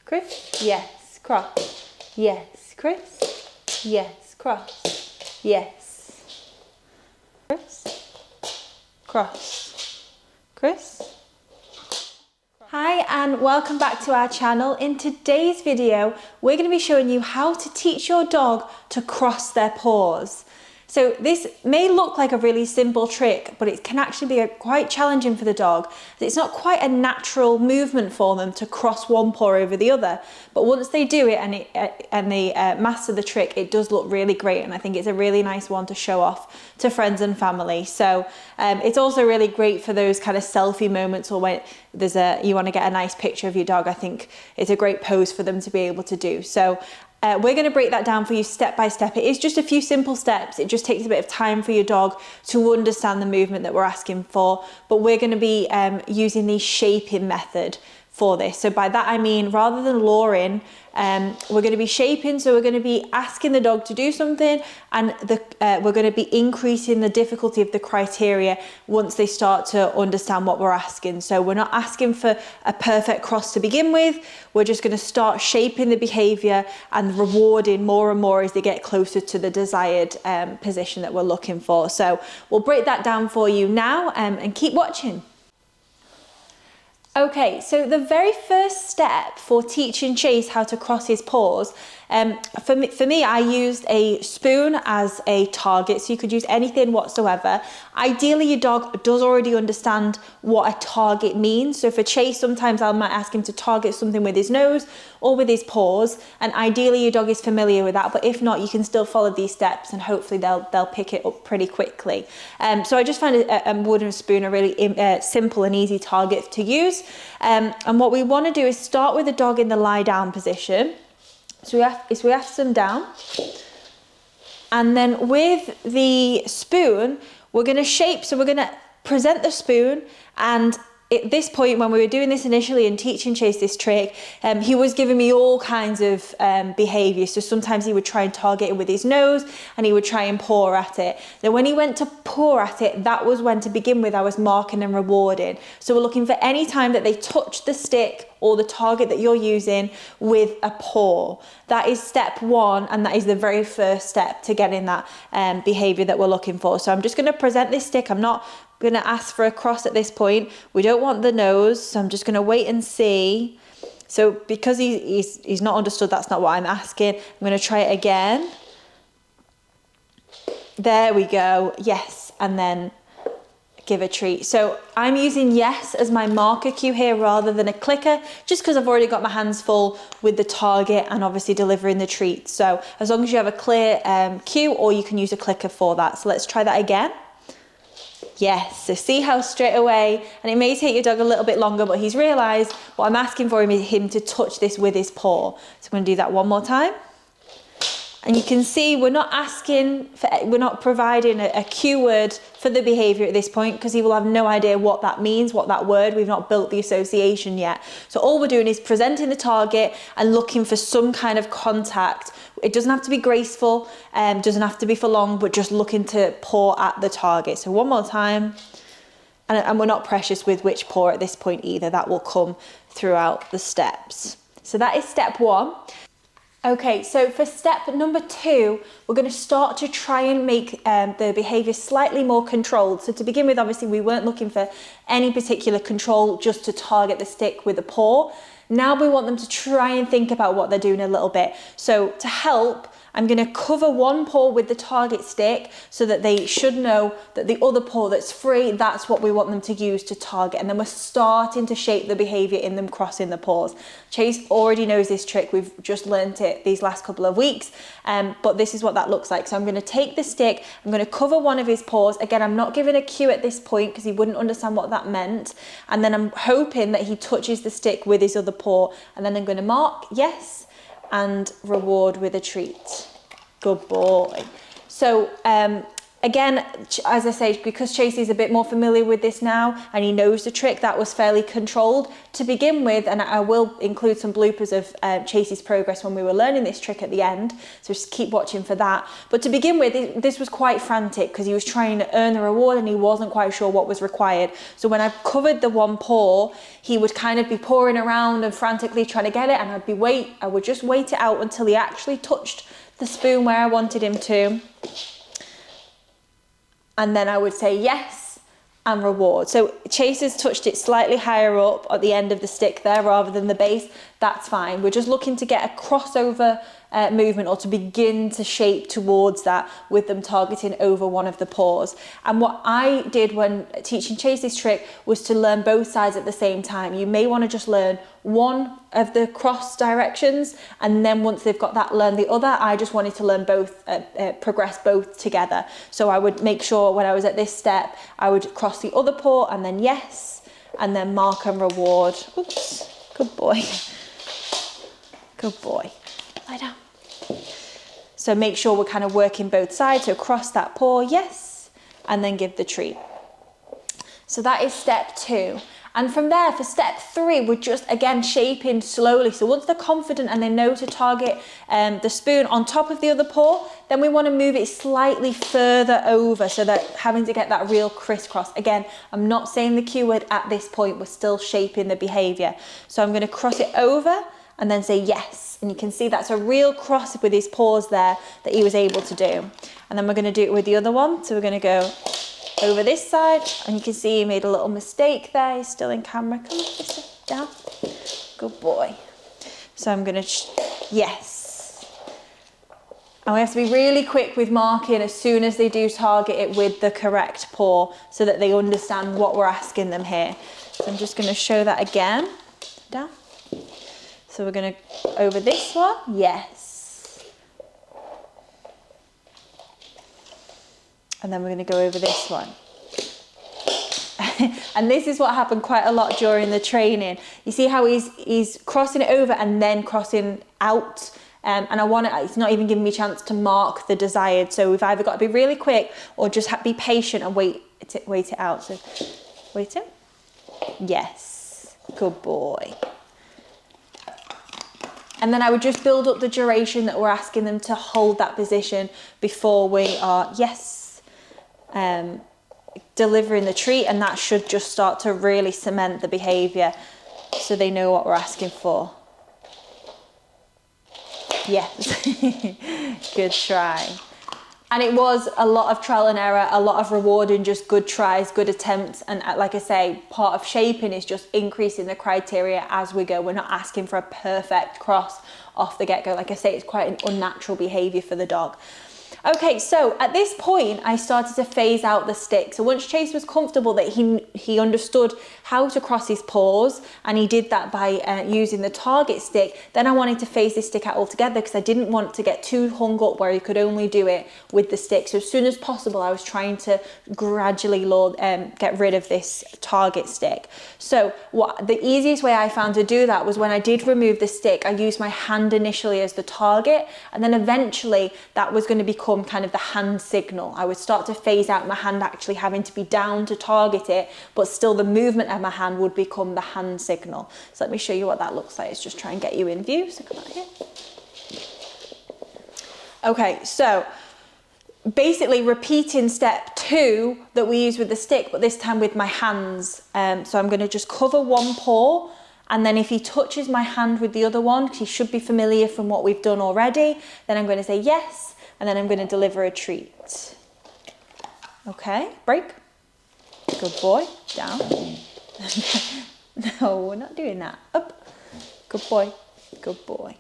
criss, yes, cross, yes, criss, yes, cross, yes, criss, cross, criss. Hi and welcome back to our channel. In today's video, we're going to be showing you how to teach your dog to cross their paws. So this may look like a really simple trick, but it can actually be quite challenging for the dog. It's not quite a natural movement for them to cross one paw over the other. But once they do it and they master the trick, it does look really great. And I think it's a really nice one to show off to friends and family. So it's also really great for those kind of selfie moments, or when you want to get a nice picture of your dog. I think it's a great pose for them to be able to do. So we're going to break that down for you step by step. It is just a few simple steps. It just takes a bit of time for your dog to understand the movement that we're asking for. But we're going to be using the shaping method for this. So by that I mean, rather than luring, we're going to be shaping. So we're going to be asking the dog to do something, and we're going to be increasing the difficulty of the criteria once they start to understand what we're asking. So we're not asking for a perfect cross to begin with. We're just going to start shaping the behavior and rewarding more and more as they get closer to the desired position that we're looking for. So we'll break that down for you now, and keep watching. Okay, so the very first step for teaching Chase how to cross his paws, for me, I used a spoon as a target, so you could use anything whatsoever. Ideally, your dog does already understand what a target means. So for Chase, sometimes I might ask him to target something with his nose or with his paws, and ideally your dog is familiar with that. But if not, you can still follow these steps, and hopefully they'll pick it up pretty quickly. So I just find a wooden spoon a really simple and easy target to use. And what we want to do is start with the dog in the lie down position. So we ask them down, and then with the spoon, we're going to shape. So we're going to present the spoon, and at this point, when we were doing this initially and teaching Chase this trick, he was giving me all kinds of behaviours. So sometimes he would try and target it with his nose, and he would try and paw at it. Then when he went to paw at it, that was when, to begin with, I was marking and rewarding. So we're looking for any time that they touch the stick or the target that you're using with a paw. That is step one, and that is the very first step to getting that behaviour that we're looking for. So I'm just going to present this stick. I'm not going to ask for a cross at this point. We don't want the nose, so I'm just going to wait and see. So because he's not understood, that's not what I'm asking. I'm going to try it again. There we go. Yes, and then give a treat. So I'm using yes as my marker cue here rather than a clicker, just because I've already got my hands full with the target and obviously delivering the treat. So as long as you have a clear cue, or you can use a clicker for that. So let's try that again. Yes, so see how straight away, and it may take your dog a little bit longer, but he's realised what I'm asking for him is him to touch this with his paw. So I'm going to do that one more time. And you can see we're not providing a cue word for the behaviour at this point, because he will have no idea what that means, what that word, we've not built the association yet. So all we're doing is presenting the target and looking for some kind of contact. It doesn't have to be graceful, doesn't have to be for long, but just looking to paw at the target. So one more time. And we're not precious with which paw at this point either. That will come throughout the steps. So that is step one. Okay, so for step number two, we're going to start to try and make the behaviour slightly more controlled. So to begin with, obviously, we weren't looking for any particular control, just to target the stick with a paw. Now we want them to try and think about what they're doing a little bit. So to help, I'm going to cover one paw with the target stick so that they should know that the other paw that's free, that's what we want them to use to target. And then we're starting to shape the behaviour in them crossing the paws. Chase already knows this trick. We've just learnt it these last couple of weeks, but this is what that looks like. So I'm going to take the stick, I'm going to cover one of his paws. Again, I'm not giving a cue at this point because he wouldn't understand what that meant. And then I'm hoping that he touches the stick with his other paw. And then I'm going to mark yes and reward with a treat. Good boy. So again, as I say, because Chasey's a bit more familiar with this now and he knows the trick, that was fairly controlled to begin with. And I will include some bloopers of Chasey's progress when we were learning this trick at the end. So just keep watching for that. But to begin with, this was quite frantic because he was trying to earn the reward and he wasn't quite sure what was required. So when I covered the one paw, he would kind of be pawing around and frantically trying to get it. And I would just wait it out until he actually touched the spoon where I wanted him to. And then I would say yes and reward. So Chaser's touched it slightly higher up at the end of the stick there rather than the base. That's fine. We're just looking to get a crossover movement or to begin to shape towards that with them targeting over one of the paws. And what I did when teaching Chase this trick was to learn both sides at the same time. You may want to just learn one of the cross directions, and then once they've got that, learn the other. I just wanted to learn both, progress both together. So I would make sure when I was at this step, I would cross the other paw and then yes, and then mark and reward. Oops, good boy. Good boy. Lie down. So make sure we're kind of working both sides. So cross that paw, yes, and then give the treat. So that is step 2. And from there, for step 3, we're just, again, shaping slowly. So once they're confident and they know to target the spoon on top of the other paw, then we want to move it slightly further over so that having to get that real crisscross. Again, I'm not saying the cue word at this point. We're still shaping the behavior. So I'm going to cross it over and then say yes. And you can see that's a real cross with his paws there that he was able to do. And then we're going to do it with the other one. So we're going to go over this side, and you can see he made a little mistake there. He's still in camera. Come on, Mister, down. Good boy. So I'm going to, yes. And we have to be really quick with marking as soon as they do target it with the correct paw so that they understand what we're asking them here. So I'm just going to show that again. Down. So we're going to, over this one, yes. And then we're going to go over this one. And this is what happened quite a lot during the training. You see how he's crossing it over and then crossing out. And it's not even giving me a chance to mark the desired. So we've either got to be really quick or just be patient and wait it out. So wait it. Yes. Good boy. And then I would just build up the duration that we're asking them to hold that position before we are, yes, delivering the treat. And that should just start to really cement the behaviour so they know what we're asking for. Yes, good try. And it was a lot of trial and error, a lot of rewarding just good tries, good attempts. And like I say, part of shaping is just increasing the criteria as we go. We're not asking for a perfect cross off the get-go. Like I say, it's quite an unnatural behaviour for the dog. Okay, so at this point, I started to phase out the stick. So once Chase was comfortable that he understood how to cross his paws, and he did that by using the target stick, then I wanted to phase this stick out altogether because I didn't want to get too hung up where he could only do it with the stick. So as soon as possible, I was trying to gradually get rid of this target stick. So the easiest way I found to do that was when I did remove the stick, I used my hand initially as the target, and then eventually that was going to become kind of the hand signal. I would start to phase out my hand actually having to be down to target it, but still the movement of my hand would become the hand signal. So let me show you what that looks like. Let's just try and get you in view. So come out here. Okay, so basically repeating step 2 that we use with the stick, but this time with my hands. So I'm going to just cover one paw, and then if he touches my hand with the other one, because he should be familiar from what we've done already, then I'm going to say yes, and then I'm going to deliver a treat. Okay, break. Good boy. Down. No, we're not doing that. Up. Good boy. Good boy.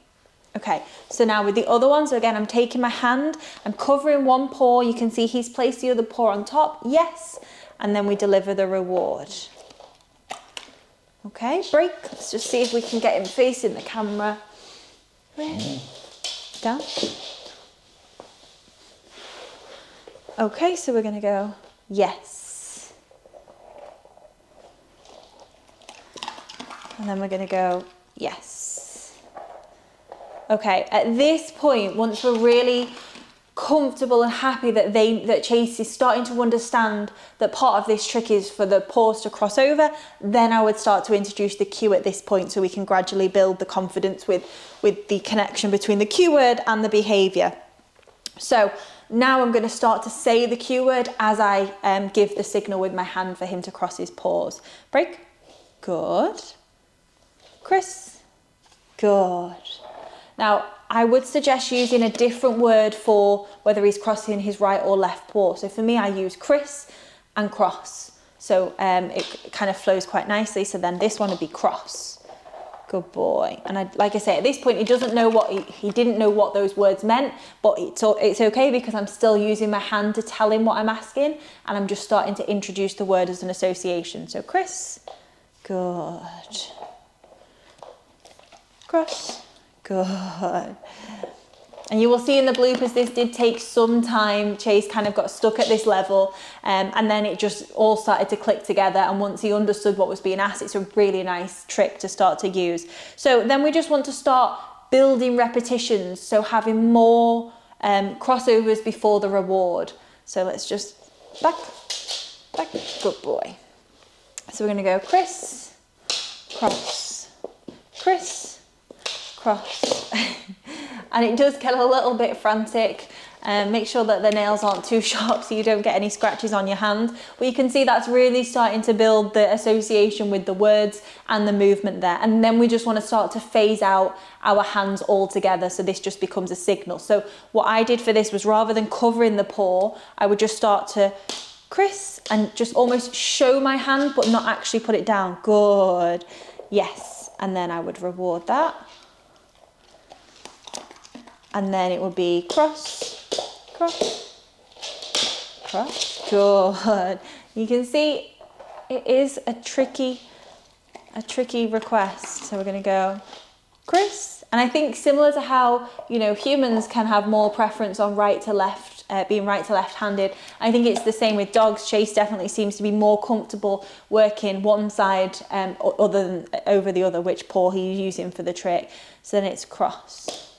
Okay, so now with the other one, so again, I'm taking my hand, I'm covering one paw. You can see he's placed the other paw on top. Yes. And then we deliver the reward. Okay, break. Let's just see if we can get him facing the camera. Down. Okay, so we're going to go, yes. And then we're going to go, yes. Okay, at this point, once we're really comfortable and happy that Chase is starting to understand that part of this trick is for the paws to cross over, then I would start to introduce the cue at this point so we can gradually build the confidence with the connection between the cue word and the behaviour. So now I'm going to start to say the cue word as I give the signal with my hand for him to cross his paws. Break. Good. Criss. Good. Now, I would suggest using a different word for whether he's crossing his right or left paw. So for me, I use criss and cross. So it kind of flows quite nicely. So then this one would be cross. Good boy. And like I say, at this point, he doesn't know he didn't know what those words meant, but it's okay because I'm still using my hand to tell him what I'm asking, and I'm just starting to introduce the word as an association. So criss. Good. Cross. Good. And you will see in the bloopers this did take some time. Chase kind of got stuck at this level and then it just all started to click together, and once he understood what was being asked, it's a really nice trick to start to use. So then we just want to start building repetitions, so having more crossovers before the reward. So let's just back, good boy. So we're going to go criss, cross, criss, cross. And it does get a little bit frantic. Make sure that the nails aren't too sharp so you don't get any scratches on your hand. But you can see that's really starting to build the association with the words and the movement there. And then we just want to start to phase out our hands altogether, so this just becomes a signal. So what I did for this was, rather than covering the paw, I would just start to criss and just almost show my hand but not actually put it down. Good. Yes. And then I would reward that. And then it would be cross, cross, cross. Good. You can see it is a tricky request. So we're going to go criss. And I think similar to how, you know, humans can have more preference on right to left, being right to left-handed, I think it's the same with dogs. Chase definitely seems to be more comfortable working one side other than over the other, which paw he's using for the trick. So then it's cross.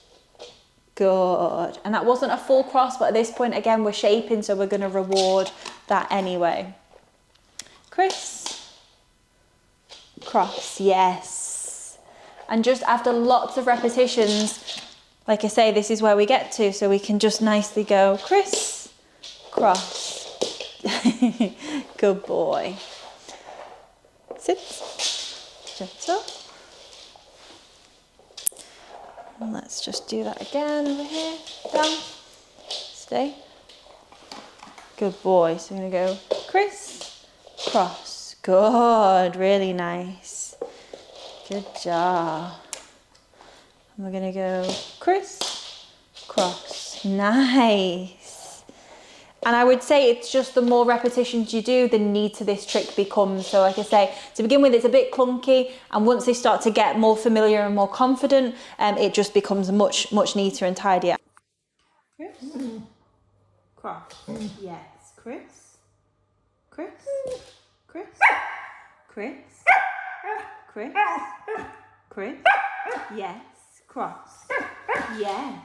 Good. And that wasn't a full cross, but at this point, again, we're shaping, so we're going to reward that anyway. Criss. Cross. Yes. And just after lots of repetitions, like I say, this is where we get to, so we can just nicely go criss, cross. Good boy. Sit. Gentle. And let's just do that again over here. Down. Stay. Good boy. So I'm going to go criss, cross. Good. Really nice. Good job. And we're going to go criss, cross. Nice. And I would say it's just the more repetitions you do, the neater this trick becomes. So like I say, to begin with, it's a bit clunky. And once they start to get more familiar and more confident, it just becomes much, much neater and tidier. Criss, cross, yes, criss, criss, criss, criss, criss, criss, yes, cross, yes.